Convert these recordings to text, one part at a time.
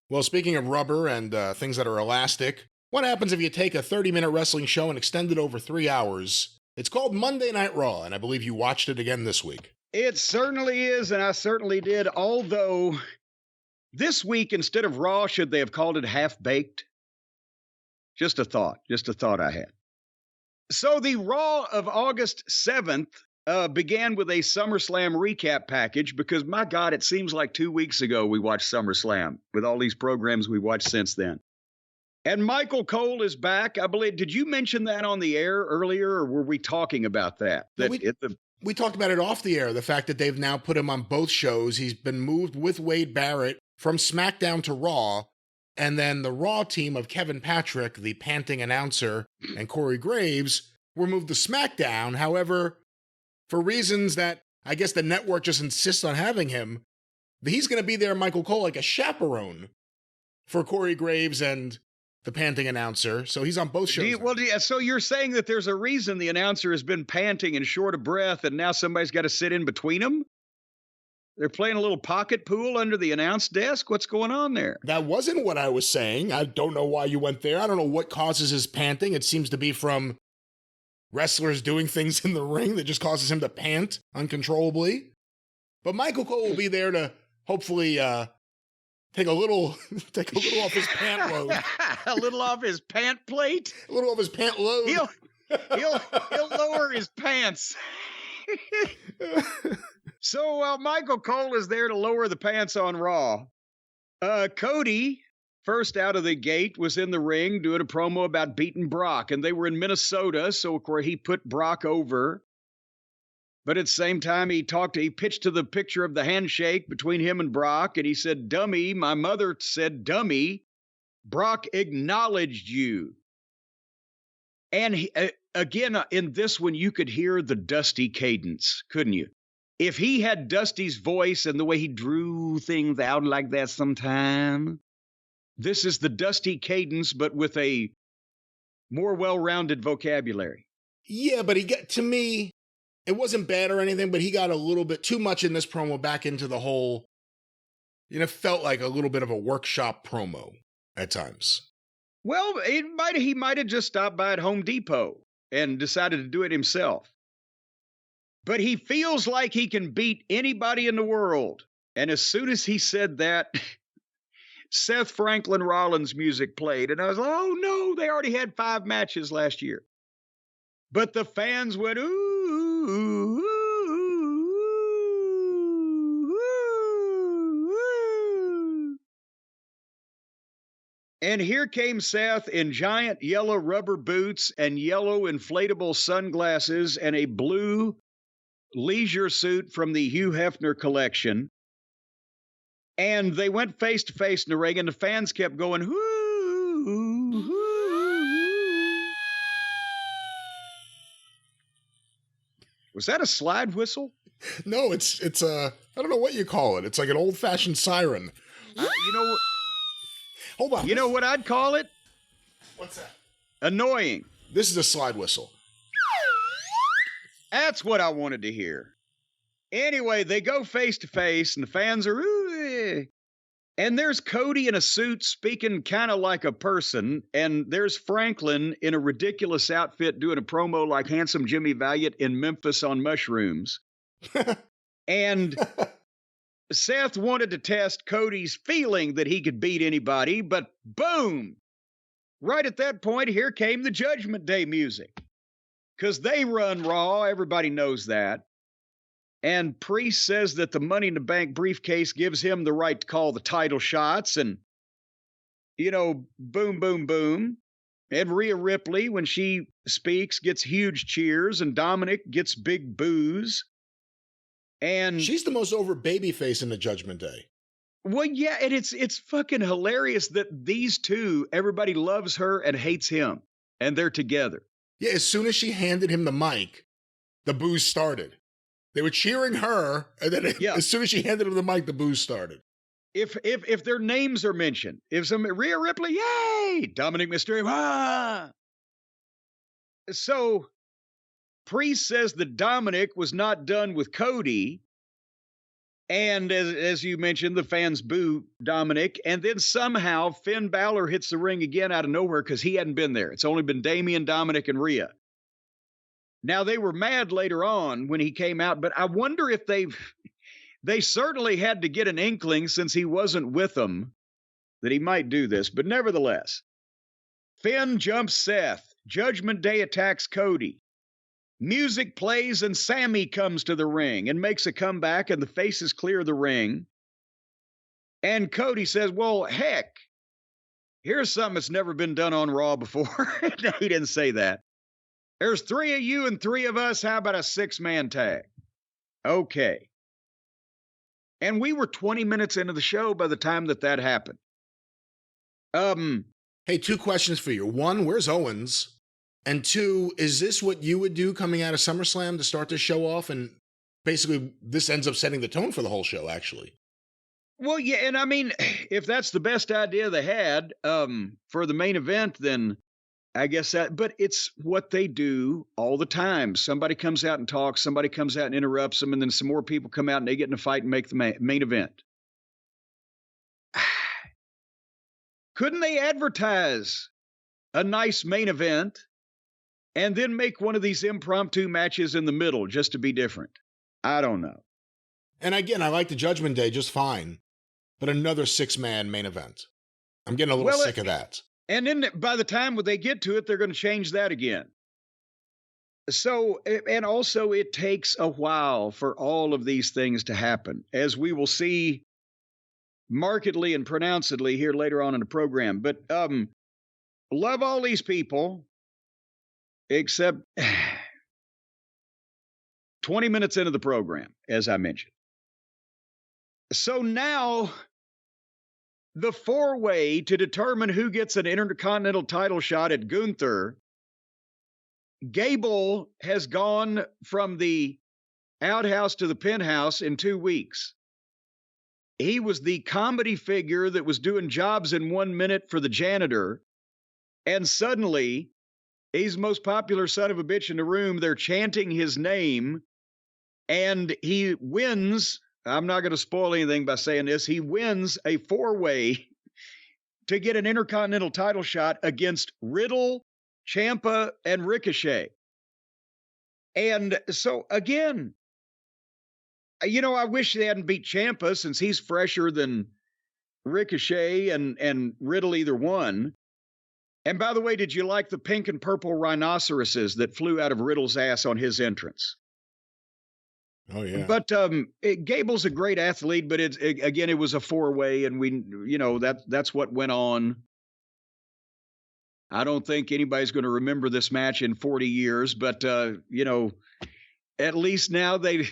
Well, speaking of rubber and things that are elastic, what happens if you take a 30-minute wrestling show and extend it over 3 hours? It's called Monday Night Raw, and I believe you watched it again this week. It certainly is, and I certainly did, although this week, instead of Raw, should they have called it Half-Baked? Just a thought I had. So the Raw of August 7th began with a SummerSlam recap package because, my God, it seems like 2 weeks ago we watched SummerSlam with all these programs we watched since then. And Michael Cole is back. I believe, did you mention that on the air earlier, or were we talking about that? We talked about it off the air, the fact that they've now put him on both shows. He's been moved with Wade Barrett from SmackDown to Raw, and then the Raw team of Kevin Patrick, the panting announcer, and Corey Graves were moved to SmackDown. However, for reasons that I guess the network just insists on having him, he's going to be there, Michael Cole, like a chaperone for Corey Graves and the panting announcer. So he's on both shows. So you're saying that there's a reason the announcer has been panting and short of breath, and now somebody's got to sit in between them? They're playing a little pocket pool under the announce desk? What's going on there? That wasn't what I was saying. I don't know why you went there. I don't know what causes his panting. It seems to be from wrestlers doing things in the ring that just causes him to pant uncontrollably. But Michael Cole will be there to hopefully take a little off his pant load. A little off his pant plate? A little off his pant load. He'll lower his pants. So while Michael Cole is there to lower the pants on Raw, Cody, first out of the gate, was in the ring doing a promo about beating Brock, and they were in Minnesota, so where he put Brock over. But at the same time, he pitched to the picture of the handshake between him and Brock, and he said, "Dummy, my mother said, dummy, Brock acknowledged you." And again, in this one, you could hear the Dusty cadence, couldn't you? If he had Dusty's voice and the way he drew things out like that sometime, this is the Dusty cadence, but with a more well-rounded vocabulary. Yeah, but to me, it wasn't bad or anything, but he got a little bit too much in this promo back into the whole, felt like a little bit of a workshop promo at times. Well, he might have just stopped by at Home Depot and decided to do it himself. But he feels like he can beat anybody in the world. And as soon as he said that, Seth Franklin Rollins music played. And I was like, oh no, they already had 5 matches last year. But the fans went, ooh, ooh, ooh, ooh. And here came Seth in giant yellow rubber boots and yellow inflatable sunglasses and a blue leisure suit from the Hugh Hefner collection. And they went face to face in the ring, and the fans kept going, whoo, whoo. Was that a slide whistle? No, it's I don't know what you call it. It's like an old-fashioned siren. Hold on. You know what I'd call it? What's that? Annoying. This is a slide whistle. That's what I wanted to hear. Anyway, they go face to face, and the fans are, ooh. And there's Cody in a suit speaking kind of like a person, and there's Franklin in a ridiculous outfit doing a promo like Handsome Jimmy Valiant in Memphis on mushrooms. And Seth wanted to test Cody's feeling that he could beat anybody, but boom! Right at that point, here came the Judgment Day music. Because they run Raw, everybody knows that. And Priest says that the Money in the Bank briefcase gives him the right to call the title shots. And, boom, boom, boom. And Rhea Ripley, when she speaks, gets huge cheers. And Dominic gets big boos. And she's the most over babyface in the Judgment Day. Well, yeah, and it's fucking hilarious that these two, everybody loves her and hates him. And they're together. Yeah, as soon as she handed him the mic, the boos started. They were cheering her, and then as soon as she handed him the mic, the boos started. If their names are mentioned, if Rhea Ripley, yay! Dominic Mysterio, ah! So, Priest says that Dominic was not done with Cody, And as you mentioned, the fans boo Dominic. And then somehow Finn Balor hits the ring again out of nowhere because he hadn't been there. It's only been Damian, Dominic, and Rhea. Now, they were mad later on when he came out, but I wonder if they certainly had to get an inkling since he wasn't with them that he might do this. But nevertheless, Finn jumps Seth. Judgment Day attacks Cody. Music plays and Sami comes to the ring and makes a comeback and the faces clear the ring. And Cody says, well, heck, here's something that's never been done on Raw before. No, he didn't say that. There's 3 of you and 3 of us. How about a 6-man tag? Okay. And we were 20 minutes into the show by the time that happened. Hey, 2 questions for you. 1, where's Owens? And 2, is this what you would do coming out of SummerSlam to start this show off? And basically, this ends up setting the tone for the whole show, actually. Well, yeah, and I mean, if that's the best idea they had for the main event, then I guess that, but it's what they do all the time. Somebody comes out and talks, somebody comes out and interrupts them, and then some more people come out and they get in a fight and make the main event. Couldn't they advertise a nice main event and then make one of these impromptu matches in the middle just to be different? I don't know. And again, I like the Judgment Day just fine, but another 6-man main event. I'm getting a little sick of that. And then by the time they get to it, they're going to change that again. So, and also it takes a while for all of these things to happen, as we will see markedly and pronouncedly here later on in the program. But love all these people, except 20 minutes into the program, as I mentioned. So now the 4-way to determine who gets an Intercontinental title shot at Gunther. Gable has gone from the outhouse to the penthouse in 2 weeks. He was the comedy figure that was doing jobs in 1 minute for the janitor. And suddenly, he's the most popular son of a bitch in the room. They're chanting his name. And he wins. I'm not going to spoil anything by saying this. He wins a 4-way to get an Intercontinental title shot against Riddle, Ciampa, and Ricochet. And so, again, I wish they hadn't beat Ciampa since he's fresher than Ricochet and Riddle, either one. And by the way, did you like the pink and purple rhinoceroses that flew out of Riddle's ass on his entrance? Oh, yeah. But Gable's a great athlete, but it was a 4-way, and that's what went on. I don't think anybody's going to remember this match in 40 years, but at least now they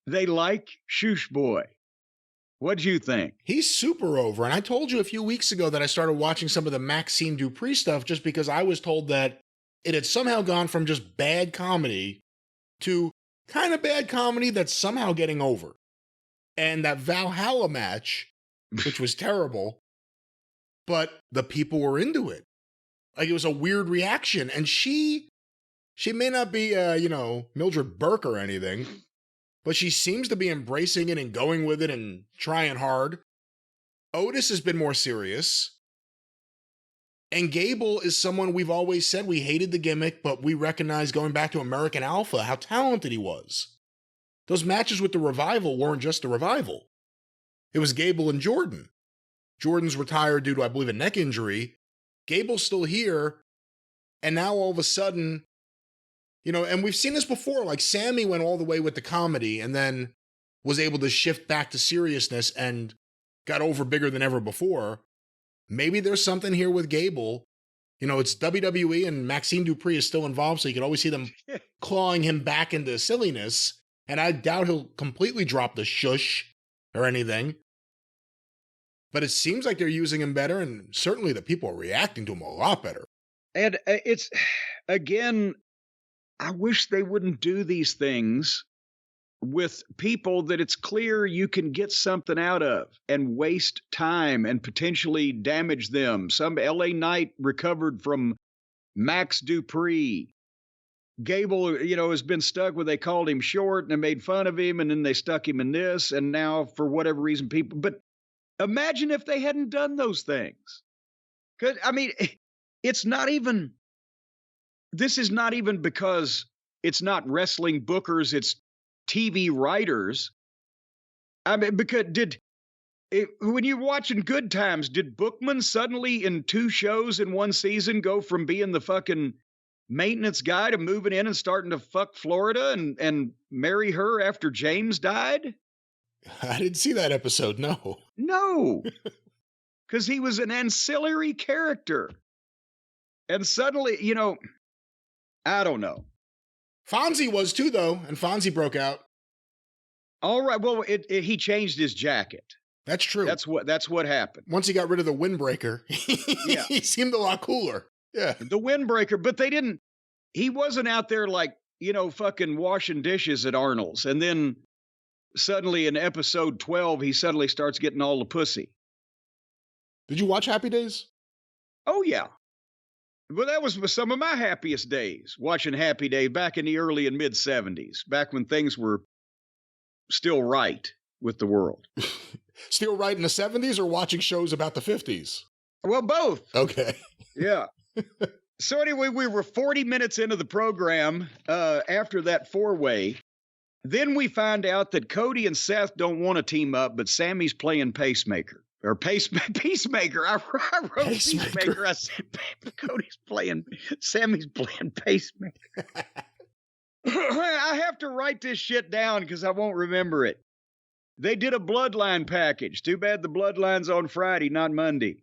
like Shoosh Boy. What'd you think? He's super over, and I told you a few weeks ago that I started watching some of the Maxime Dupree stuff just because I was told that it had somehow gone from just bad comedy to kind of bad comedy that's somehow getting over. And that Valhalla match, which was terrible, but the people were into it. Like, it was a weird reaction. And she may not be, Mildred Burke or anything, but she seems to be embracing it and going with it and trying hard. Otis has been more serious. And Gable is someone we've always said we hated the gimmick, but we recognize going back to American Alpha how talented he was. Those matches with the Revival weren't just a Revival. It was Gable and Jordan. Jordan's retired due to, I believe, a neck injury. Gable's still here. And now all of a sudden, and we've seen this before, like Sami went all the way with the comedy and then was able to shift back to seriousness and got over bigger than ever before. Maybe there's something here with Gable. It's WWE and Maxime Dupree is still involved, so you can always see them clawing him back into silliness. And I doubt he'll completely drop the shush or anything. But it seems like they're using him better, and certainly the people are reacting to him a lot better. And it's, again, I wish they wouldn't do these things with people that it's clear you can get something out of and waste time and potentially damage them. Some LA Knight recovered from Max Dupree. Gable, has been stuck where they called him short and they made fun of him, and then they stuck him in this, and now for whatever reason, but imagine if they hadn't done those things. I mean, it's not even, this is not even because it's not wrestling bookers, it's TV writers. I mean, because when you're watching Good Times, did Bookman suddenly in 2 shows in 1 season go from being the fucking maintenance guy to moving in and starting to fuck Florida and marry her after James died? I didn't see that episode, no. No, because he was an ancillary character. And suddenly, I don't know. Fonzie was too, though, and Fonzie broke out. All right, well, he changed his jacket. That's true. That's what happened. Once he got rid of the windbreaker, Yeah. he seemed a lot cooler. Yeah. The windbreaker, but he wasn't out there like, fucking washing dishes at Arnold's. And then suddenly in episode 12, he suddenly starts getting all the pussy. Did you watch Happy Days? Oh, yeah. Well, that was some of my happiest days, watching Happy Days back in the early and mid 70s, back when things were still right with the world. Still right in the 70s or watching shows about the 50s? Well, both. Okay. Yeah. So anyway, we were 40 minutes into the program after that 4-way. Then we find out that Cody and Seth don't want to team up, but Sammy's playing pacemaker. Or peacemaker. I wrote peacemaker. I said Sammy's playing pacemaker. I have to write this shit down because I won't remember it. They did a bloodline package. Too bad the bloodline's on Friday, not Monday.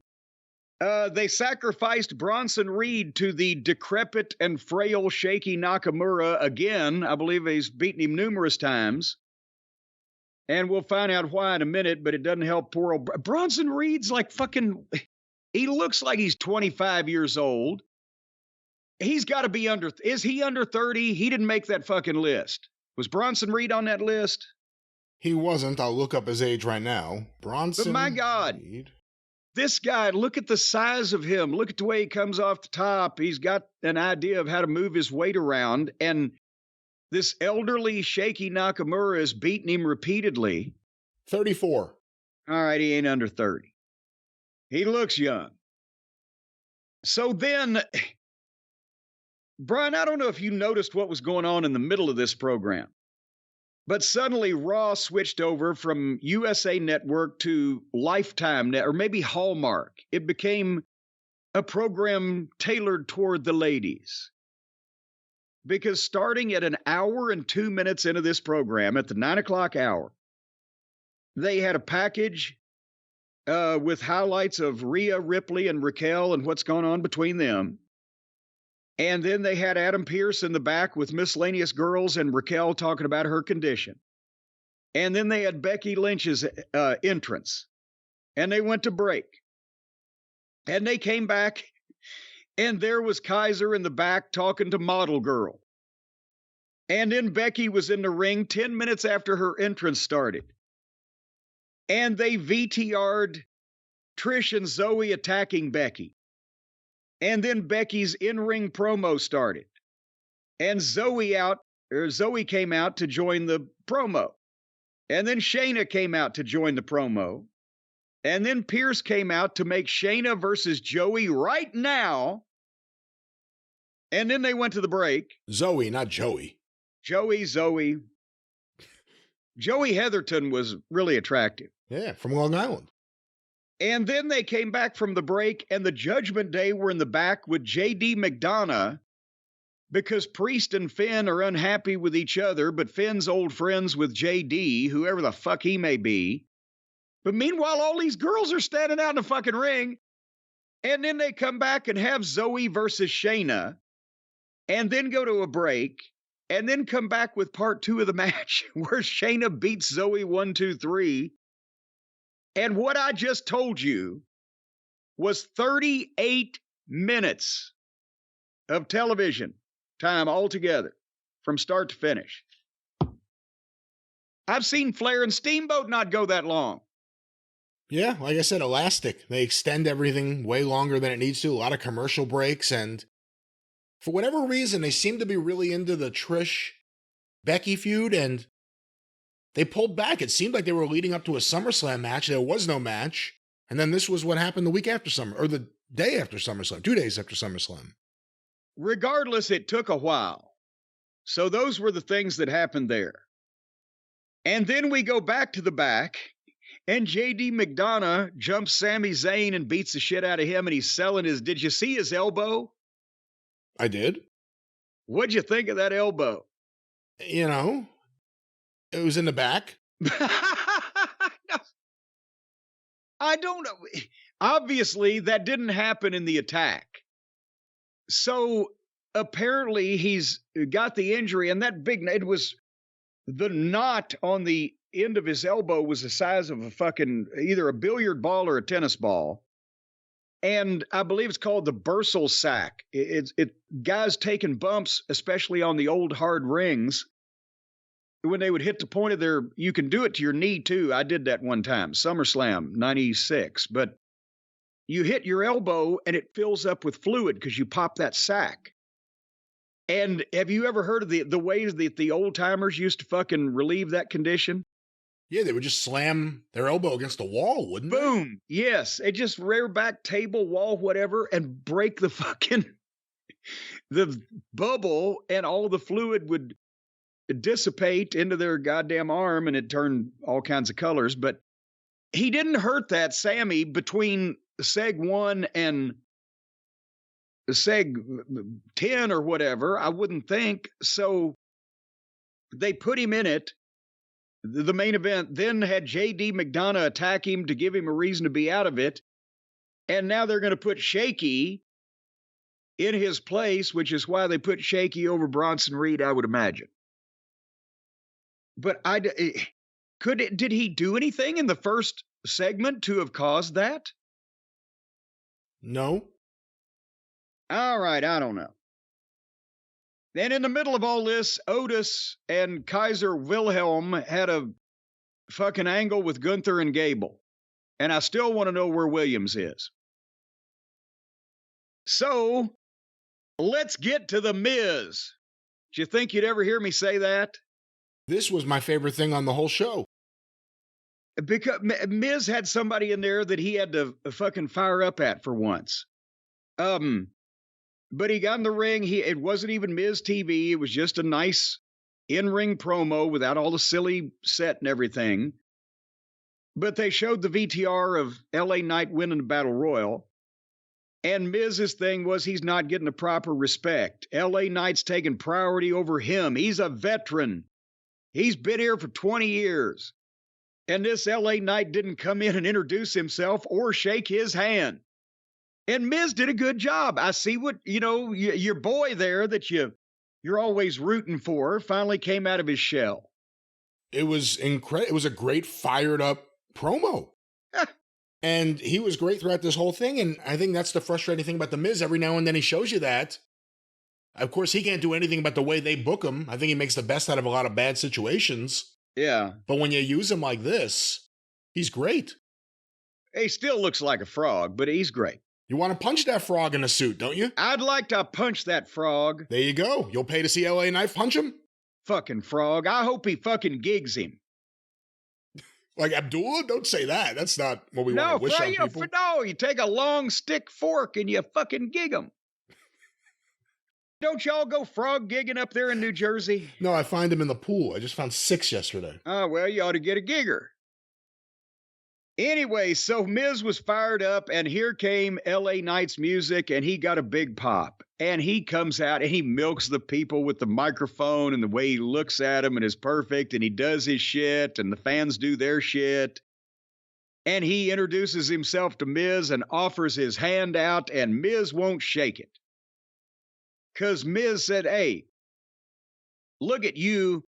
They sacrificed Bronson Reed to the decrepit and frail, shaky Nakamura again. I believe he's beaten him numerous times. And we'll find out why in a minute, but it doesn't help poor old Bronson Reed's like fucking, he looks like he's 25 years old. He's got to be is he under 30? He didn't make that fucking list. Was Bronson Reed on that list? He wasn't. I'll look up his age right now. Bronson But my God, Reed. This guy, look at the size of him. Look at the way he comes off the top. He's got an idea of how to move his weight around. And this elderly, shaky Nakamura is beating him repeatedly. 34. All right, he ain't under 30. He looks young. So then, Brian, I don't know if you noticed what was going on in the middle of this program, but suddenly Raw switched over from USA Network to Lifetime, or maybe Hallmark. It became a program tailored toward the ladies. Because starting at 1 hour and 2 minutes into this program, at the 9 o'clock hour, they had a package with highlights of Rhea Ripley and Raquel and what's going on between them. And then they had Adam Pearce in the back with Miscellaneous Girls and Raquel talking about her condition. And then they had Becky Lynch's entrance. And they went to break. And they came back, and there was Kaiser in the back talking to Model Girl. And then Becky was in the ring 10 minutes after her entrance started. And they VTR'd Trish and Zoe attacking Becky. And then Becky's in-ring promo started. And Zoe came out to join the promo. And then Shayna came out to join the promo. And then Pierce came out to make Shayna versus Joey right now. And then they went to the break. Zoe, not Joey. Zoe. Joey Heatherton was really attractive. Yeah, from Long Island. And then they came back from the break, and the Judgment Day were in the back with J.D. McDonough because Priest and Finn are unhappy with each other, but Finn's old friends with J.D., whoever the fuck he may be. But meanwhile, all these girls are standing out in the fucking ring. And then they come back and have Zoe versus Shayna, and then go to a break, and then come back with part 2 of the match where Shayna beats Zoe 1, 2, 3. And what I just told you was 38 minutes of television time altogether from start to finish. I've seen Flair and Steamboat not go that long. Yeah, like I said, elastic. They extend everything way longer than it needs to. A lot of commercial breaks, and For whatever reason, they seem to be really into the Trish Becky feud, and they pulled back. It seemed like they were leading up to a SummerSlam match. There was no match. And then this was what happened the week after or the day after SummerSlam, 2 days after SummerSlam. Regardless, it took a while. So those were the things that happened there. And then we go back to the back, and JD McDonough jumps Sami Zayn and beats the shit out of him, and he's selling his, did you see his elbow? I did. What'd you think of that elbow? You know, it was in the back. I don't know. Obviously, that didn't happen in the attack. So apparently he's got the injury, and that it was the knot on the end of his elbow was the size of a fucking either a billiard ball or a tennis ball. And I believe it's called the bursal sac. Guys taking bumps, especially on the old hard rings, when they would hit the point of their, you can do it to your knee too. I did that one time, SummerSlam 96. But you hit your elbow and it fills up with fluid because you pop that sac. And have you ever heard of the ways that the old timers used to fucking relieve that condition? Yeah, they would just slam their elbow against the wall, wouldn't they? Boom. Yes. They just rear back, table, wall, whatever, and break the fucking, the bubble, and all the fluid would dissipate into their goddamn arm, and it turned all kinds of colors. But he didn't hurt that, Sami, between seg 1 and seg 10 or whatever, I wouldn't think. So they put him in it. The main event then had JD McDonough attack him to give him a reason to be out of it. And now they're going to put Shaky in his place, which is why they put Shaky over Bronson Reed, I would imagine. But did he do anything in the first segment to have caused that? No. All right, I don't know. Then in the middle of all this, Otis and Kaiser Wilhelm had a fucking angle with Gunther and Gable. And I still want to know where Williams is. So, let's get to The Miz. Do you think you'd ever hear me say that? This was my favorite thing on the whole show. Because Miz had somebody in there that he had to fucking fire up at for once. But he got in the ring. It wasn't even Miz TV. It was just a nice in-ring promo without all the silly set and everything. But they showed the VTR of LA Knight winning the Battle Royal. And Miz's thing was he's not getting the proper respect. LA Knight's taking priority over him. He's a veteran. He's been here for 20 years. And this LA Knight didn't come in and introduce himself or shake his hand. And Miz did a good job. I see what, your boy there that you're always rooting for finally came out of his shell. It was incredible. It was a great fired up promo. And he was great throughout this whole thing. And I think that's the frustrating thing about The Miz. Every now and then he shows you that. Of course, he can't do anything about the way they book him. I think he makes the best out of a lot of bad situations. Yeah. But when you use him like this, he's great. He still looks like a frog, but he's great. You want to punch that frog in a suit, don't you? I'd like to punch that frog. There you go. You'll pay to see LA Knight punch him? Fucking frog. I hope he fucking gigs him. Like Abdullah? Don't say that. That's not what we want to wish on people. No, you take a long stick fork and you fucking gig him. Don't y'all go frog gigging up there in New Jersey? No, I find him in the pool. I just found 6 yesterday. Oh, well, you ought to get a gigger. Anyway, so Miz was fired up, and here came LA Knight's music, and he got a big pop. And he comes out, and he milks the people with the microphone, and the way he looks at them, and is perfect, and he does his shit, and the fans do their shit. And he introduces himself to Miz and offers his hand out, and Miz won't shake it. Because Miz said, hey, look at you.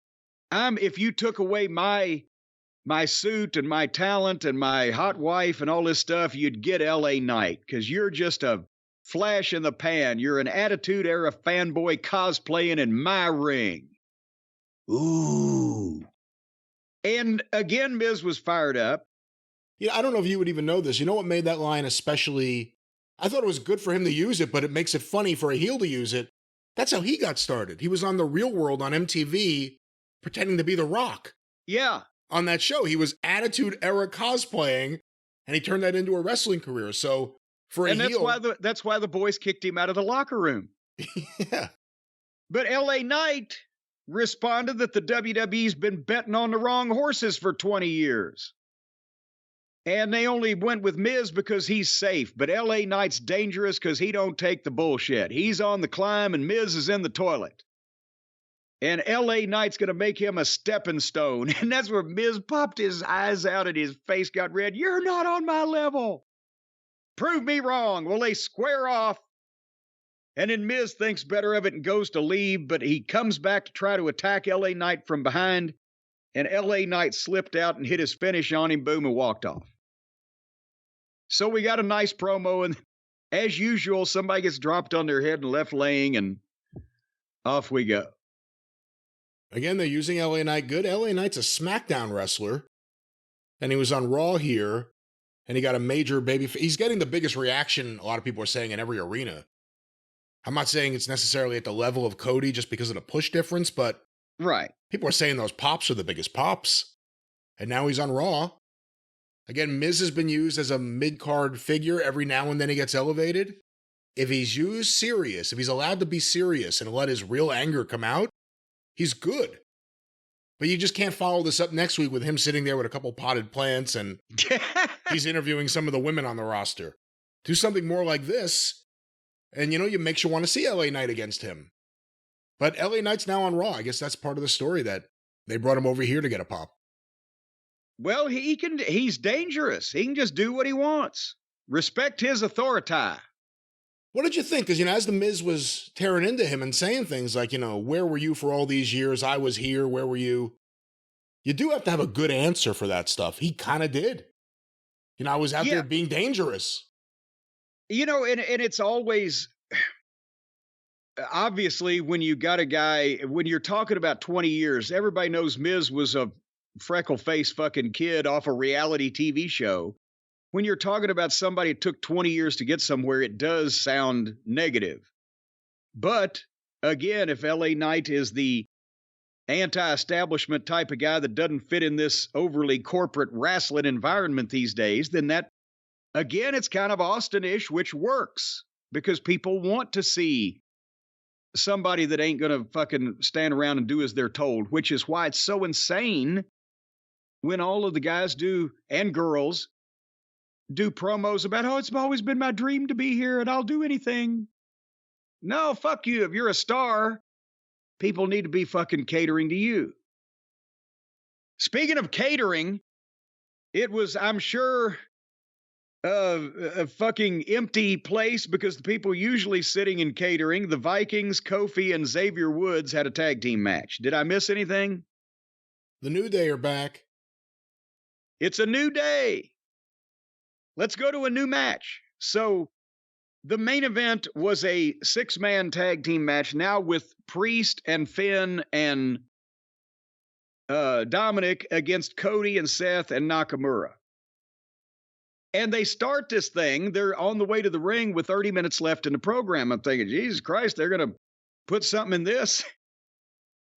If you took away my suit and my talent and my hot wife and all this stuff, you'd get LA Knight because you're just a flash in the pan. You're an Attitude Era fanboy cosplaying in my ring. Ooh. And again, Miz was fired up. Yeah, I don't know if you would even know this. You know what made that line especially... I thought it was good for him to use it, but it makes it funny for a heel to use it. That's how he got started. He was on The Real World on MTV pretending to be The Rock. Yeah. On that show, he was Attitude Era cosplaying, and he turned that into a wrestling career. So for a heel, that's why the boys kicked him out of the locker room. Yeah. But LA Knight responded that the WWE's been betting on the wrong horses for 20 years. And they only went with Miz because he's safe. But LA Knight's dangerous because he don't take the bullshit. He's on the climb and Miz is in the toilet. And LA Knight's going to make him a stepping stone. And that's where Miz popped his eyes out and his face got red. You're not on my level. Prove me wrong. Well, they square off. And then Miz thinks better of it and goes to leave. But he comes back to try to attack LA Knight from behind. And LA Knight slipped out and hit his finish on him. Boom, and walked off. So we got a nice promo. And as usual, somebody gets dropped on their head and left laying. And off we go. Again, they're using LA Knight good. LA Knight's a SmackDown wrestler, and he was on Raw here, and he got a major baby. He's getting the biggest reaction, a lot of people are saying, in every arena. I'm not saying it's necessarily at the level of Cody just because of the push difference, but right. People are saying those pops are the biggest pops. And now he's on Raw. Again, Miz has been used as a mid-card figure. Every now and then he gets elevated. If he's used serious, if he's allowed to be serious and let his real anger come out, he's good. But you just can't follow this up next week with him sitting there with a couple potted plants and he's interviewing some of the women on the roster. Do something more like this, and you makes you want to see LA Knight against him. But LA Knight's now on Raw. I guess that's part of the story, that they brought him over here to get a pop. Well, he's dangerous. He can just do what he wants. Respect his authority. What did you think? Because, as the Miz was tearing into him and saying things like, where were you for all these years? I was here. Where were you? You do have to have a good answer for that stuff. He kind of did. I was out there being dangerous. And it's always, obviously, when you got a guy, when you're talking about 20 years, everybody knows Miz was a freckle-faced fucking kid off a reality TV show. When you're talking about somebody who took 20 years to get somewhere, it does sound negative. But, again, if LA Knight is the anti-establishment type of guy that doesn't fit in this overly corporate wrestling environment these days, then that, again, it's kind of Austin-ish, which works. Because people want to see somebody that ain't going to fucking stand around and do as they're told, which is why it's so insane when all of the guys do, and girls, do promos about, it's always been my dream to be here and I'll do anything. No, fuck you. If you're a star, people need to be fucking catering to you. Speaking of catering, it was, I'm sure, a fucking empty place because the people usually sitting in catering, the Vikings, Kofi, and Xavier Woods had a tag team match. Did I miss anything? The New Day are back. It's a new day. Let's go to a new match. So the main event was a 6-man tag team match now with Priest and Finn and Dominic against Cody and Seth and Nakamura. And they start this thing. They're on the way to the ring with 30 minutes left in the program. I'm thinking, Jesus Christ, they're going to put something in this.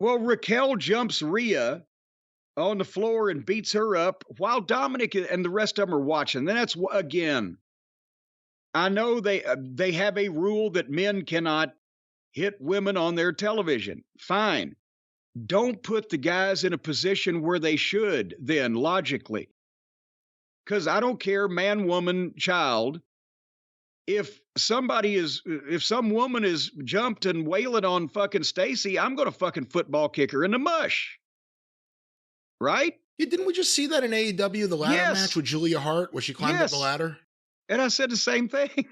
Well, Raquel jumps Rhea on the floor and beats her up while Dominic and the rest of them are watching. Then that's, again, I know they have a rule that men cannot hit women on their television. Fine. Don't put the guys in a position where they should then, logically. Because I don't care, man, woman, child. If some woman is jumped and wailing on fucking Stacy, I'm going to fucking football kick her in the mush. Right? Yeah, didn't we just see that in AEW, the ladder match with Julia Hart, where she climbed up the ladder? And I said the same thing.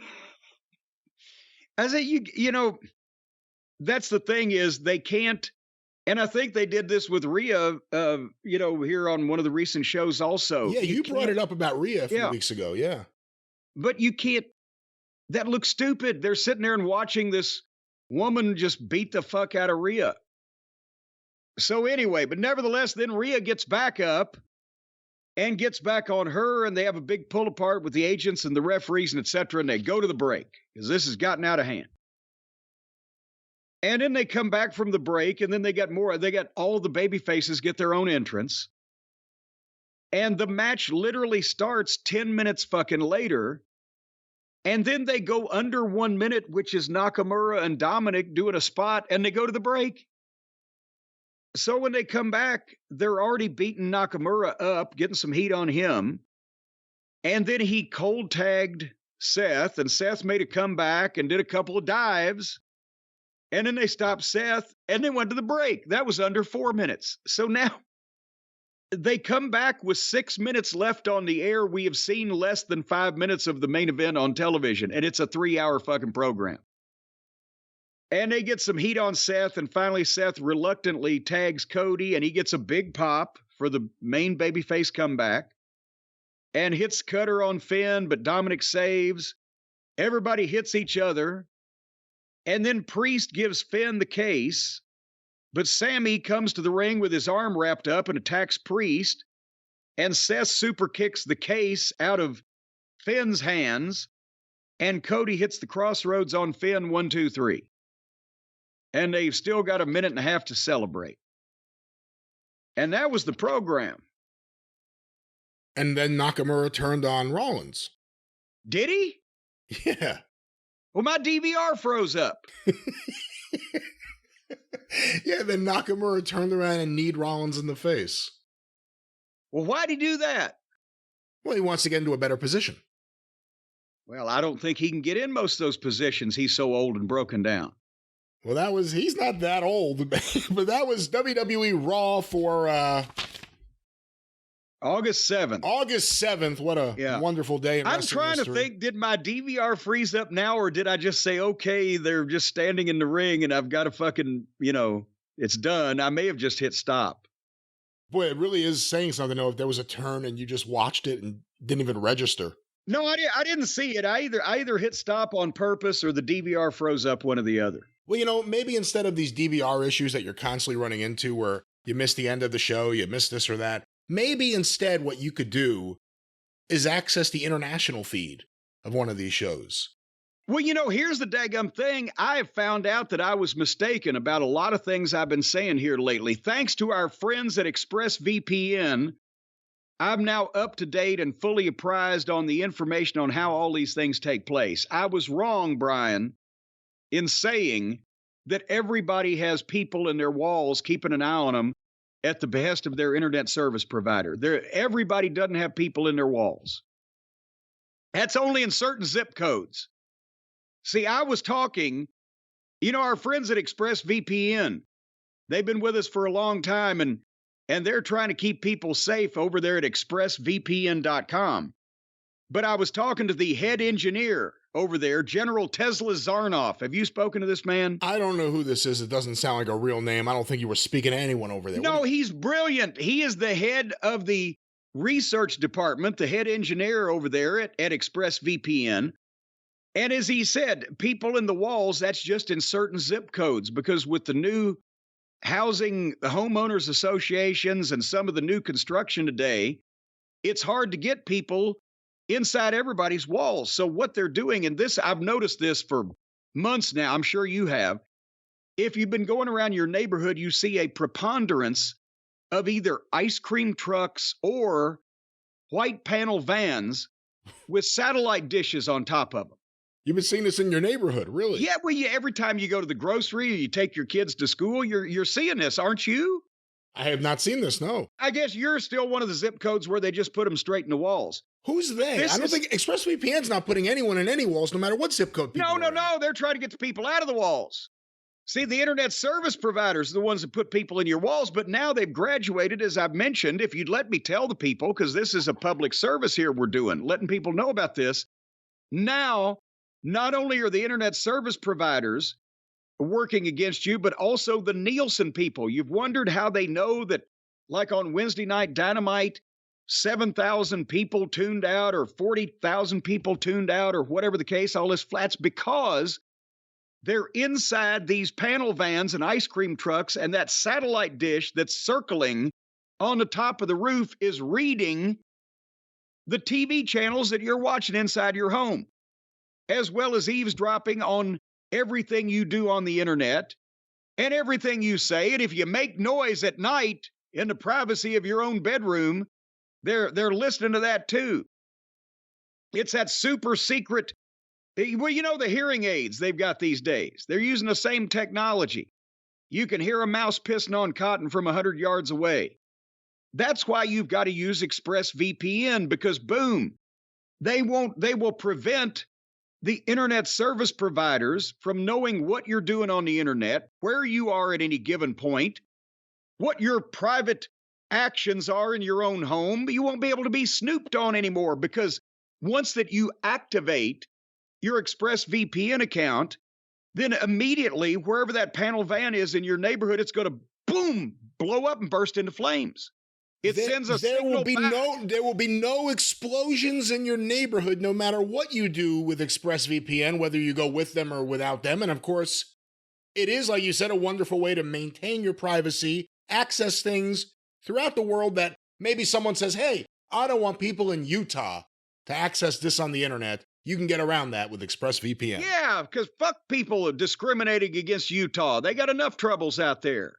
I said, that's the thing is they can't, and I think they did this with Rhea, here on one of the recent shows also. Yeah, you brought it up about Rhea a few weeks ago, yeah. But you can't, that looks stupid. They're sitting there and watching this woman just beat the fuck out of Rhea. So anyway, but nevertheless, then Rhea gets back up and gets back on her, and they have a big pull apart with the agents and the referees and et cetera, and they go to the break because this has gotten out of hand. And then they come back from the break, and then they got more. They got all the baby faces get their own entrance. And the match literally starts 10 minutes fucking later. And then they go under 1 minute, which is Nakamura and Dominic doing a spot, and they go to the break. So when they come back, they're already beating Nakamura up, getting some heat on him. And then he cold tagged Seth, and Seth made a comeback and did a couple of dives. And then they stopped Seth, and they went to the break. That was under 4 minutes. So now they come back with 6 minutes left on the air. We have seen less than 5 minutes of the main event on television, and it's a 3-hour fucking program. And they get some heat on Seth, and finally Seth reluctantly tags Cody, and he gets a big pop for the main babyface comeback and hits Cutter on Finn, but Dominic saves. Everybody hits each other. And then Priest gives Finn the case, but Sami comes to the ring with his arm wrapped up and attacks Priest, and Seth super kicks the case out of Finn's hands, and Cody hits the crossroads on Finn, 1, 2, 3. And they've still got a minute and a half to celebrate. And that was the program. And then Nakamura turned on Rollins. Did he? Yeah. Well, my DVR froze up. Yeah, then Nakamura turned around and kneed Rollins in the face. Well, why'd he do that? Well, he wants to get into a better position. Well, I don't think he can get in most of those positions. He's so old and broken down. Well, he's not that old, but that was WWE Raw for August 7th. August 7th. What a wonderful day in I'm wrestling trying history. to think, did my DVR freeze up now, or did I just say, okay, they're just standing in the ring and I've got to fucking, it's done. I may have just hit stop. Boy, it really is saying something, though, if there was a turn and you just watched it and didn't even register. No, I didn't see it. I either hit stop on purpose or the DVR froze up, one or the other. Well, maybe instead of these DVR issues that you're constantly running into where you miss the end of the show, you miss this or that, maybe instead what you could do is access the international feed of one of these shows. Well, here's the daggum thing. I have found out that I was mistaken about a lot of things I've been saying here lately. Thanks to our friends at ExpressVPN, I'm now up to date and fully apprised on the information on how all these things take place. I was wrong, Brian, in saying that everybody has people in their walls keeping an eye on them at the behest of their internet service provider. Everybody doesn't have people in their walls. That's only in certain zip codes. See, I was talking, our friends at ExpressVPN, they've been with us for a long time, and they're trying to keep people safe over there at expressvpn.com. But I was talking to the head engineer over there, General Tesla Zarnoff. Have you spoken to this man? I don't know who this is. It doesn't sound like a real name. I don't think you were speaking to anyone over there. No, he's brilliant. He is the head of the research department, the head engineer over there at ExpressVPN. And as he said, people in the walls, that's just in certain zip codes, because with the new housing, the homeowners associations, and some of the new construction today, it's hard to get people inside everybody's walls. So what they're doing, and this, I've noticed this for months now, I'm sure you have. If you've been going around your neighborhood, you see a preponderance of either ice cream trucks or white panel vans with satellite dishes on top of them. You've been seeing this in your neighborhood, really? Yeah, well, every time you go to the grocery or you take your kids to school, you're seeing this, aren't you? I have not seen this, no. I guess you're still one of the zip codes where they just put them straight in the walls. Who's they? I don't think ExpressVPN's not putting anyone in any walls, no matter what zip code people are in. No. They're trying to get the people out of the walls. See, the internet service providers are the ones that put people in your walls, but now they've graduated, as I've mentioned. If you'd let me tell the people, because this is a public service here we're doing, letting people know about this. Now, not only are the internet service providers working against you, but also the Nielsen people. You've wondered how they know that, like on Wednesday Night Dynamite, 7,000 people tuned out or 40,000 people tuned out or whatever the case, all this flats, because they're inside these panel vans and ice cream trucks, and that satellite dish that's circling on the top of the roof is reading the TV channels that you're watching inside your home, as well as eavesdropping on everything you do on the internet, and everything you say. And if you make noise at night in the privacy of your own bedroom, they're listening to that too. It's that super secret. Well, you know, the hearing aids they've got these days, they're using the same technology. You can hear a mouse pissing on cotton from 100 yards away. That's why you've got to use ExpressVPN, because boom, they will prevent the internet service providers from knowing what you're doing on the internet, where you are at any given point, what your private actions are in your own home. You won't be able to be snooped on anymore, because once that you activate your ExpressVPN account, then immediately wherever that panel van is in your neighborhood, it's going to boom, blow up and burst into flames. There will be no explosions in your neighborhood, no matter what you do with ExpressVPN, whether you go with them or without them. And of course, it is, like you said, a wonderful way to maintain your privacy, access things throughout the world that maybe someone says, hey, I don't want people in Utah to access this on the internet. You can get around that with ExpressVPN. Yeah, because fuck people discriminating against Utah. They got enough troubles out there,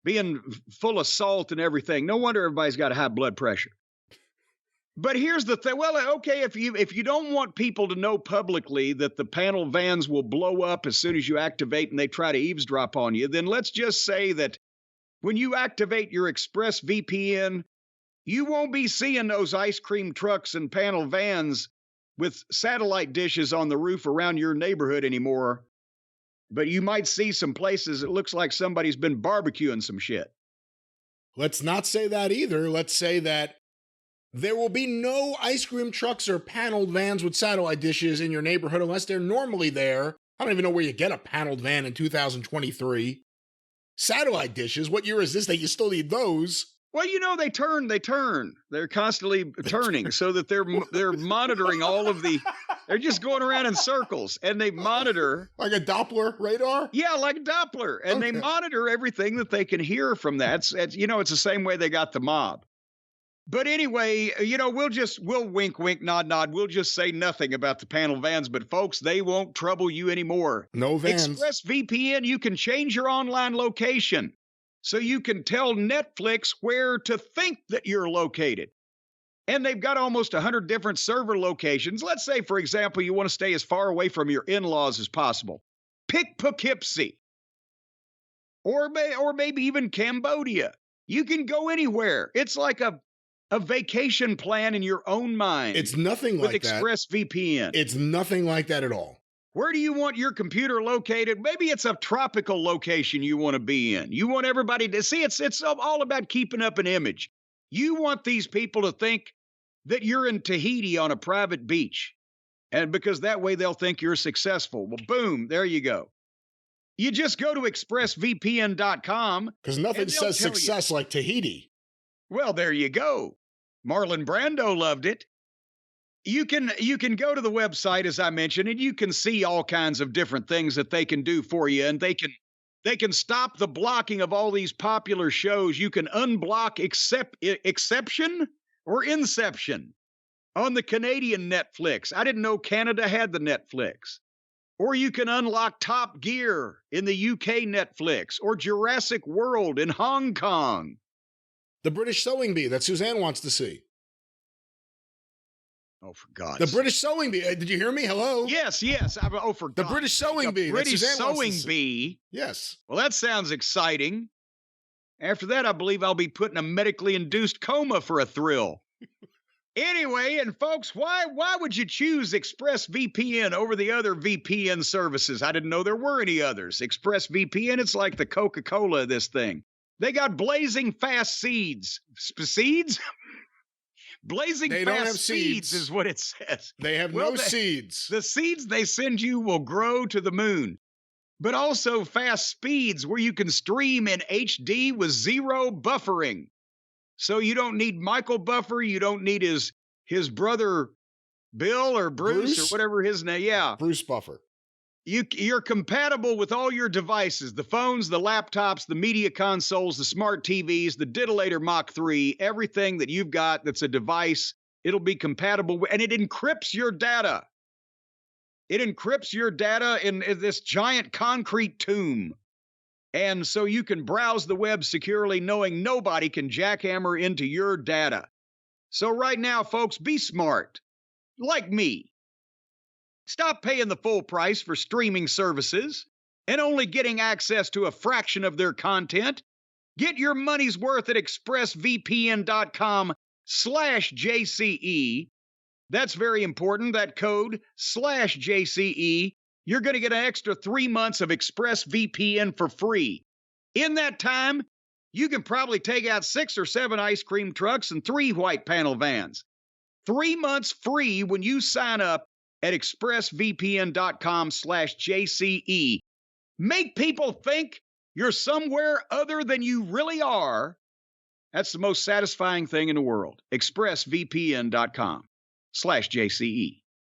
being full of salt and everything. No wonder everybody's got high blood pressure. But here's the thing. Well, okay, if you don't want people to know publicly that the panel vans will blow up as soon as you activate and they try to eavesdrop on you, then let's just say that when you activate your ExpressVPN, you won't be seeing those ice cream trucks and panel vans with satellite dishes on the roof around your neighborhood anymore. But you might see some places it looks like somebody's been barbecuing some shit. Let's not say that either. Let's say that there will be no ice cream trucks or paneled vans with satellite dishes in your neighborhood unless they're normally there. I don't even know where you get a paneled van in 2023. Satellite dishes, what year is this that you still need those? Well, you know, they turn. They're constantly turning so that they're monitoring all of the, they're just going around in circles, and they monitor. Like a Doppler radar? Yeah, like a Doppler. And They monitor everything that they can hear from that. It's the same way they got the mob. But anyway, we'll wink, wink, nod, nod. We'll just say nothing about the panel vans. But folks, they won't trouble you anymore. No vans. ExpressVPN, you can change your online location, so you can tell Netflix where to think that you're located. And they've got almost 100 different server locations. Let's say, for example, you want to stay as far away from your in-laws as possible. Pick Poughkeepsie. Or maybe even Cambodia. You can go anywhere. It's like a vacation plan in your own mind. It's nothing like that. With ExpressVPN. It's nothing like that at all. Where do you want your computer located? Maybe it's a tropical location you want to be in. You want everybody to see it's all about keeping up an image. You want these people to think that you're in Tahiti on a private beach. And because that way they'll think you're successful. Well, boom, there you go. You just go to expressvpn.com. Because nothing says success like Tahiti. Well, there you go. Marlon Brando loved it. You can go to the website, as I mentioned, and you can see all kinds of different things that they can do for you. And they can stop the blocking of all these popular shows. You can unblock Exception or Inception on the Canadian Netflix. I didn't know Canada had the Netflix. Or you can unlock Top Gear in the UK Netflix, or Jurassic World in Hong Kong. The British Sewing Bee that Suzanne wants to see. Oh, for God's sake. The British Sewing Bee. Did you hear me? Hello? Yes. For the British Sewing Bee. British Sewing Bee. Yes. Well, that sounds exciting. After that, I believe I'll be put in a medically induced coma for a thrill. Anyway, and folks, why would you choose ExpressVPN over the other VPN services? I didn't know there were any others. ExpressVPN, it's like the Coca-Cola of this thing. They got blazing fast seeds. Seeds? Blazing fast seeds is what it says. They have no seeds. The seeds they send you will grow to the moon. But also fast speeds where you can stream in HD with zero buffering. So you don't need Michael Buffer. You don't need his brother Bill or Bruce or whatever his name. Yeah. Bruce Buffer. You're compatible with all your devices, the phones, the laptops, the media consoles, the smart TVs, the Diddlator Mach 3, everything that you've got that's a device, it'll be compatible with, and it encrypts your data. It encrypts your data in this giant concrete tomb. And so you can browse the web securely knowing nobody can jackhammer into your data. So right now, folks, be smart. Like me. Stop paying the full price for streaming services and only getting access to a fraction of their content. Get your money's worth at expressvpn.com/JCE. That's very important, that code /JCE. You're going to get an extra 3 months of ExpressVPN for free. In that time, you can probably take out 6 or 7 ice cream trucks and 3 white panel vans. 3 months free when you sign up at expressvpn.com/JCE. Make people think you're somewhere other than you really are. That's the most satisfying thing in the world. expressvpn.com/JCE.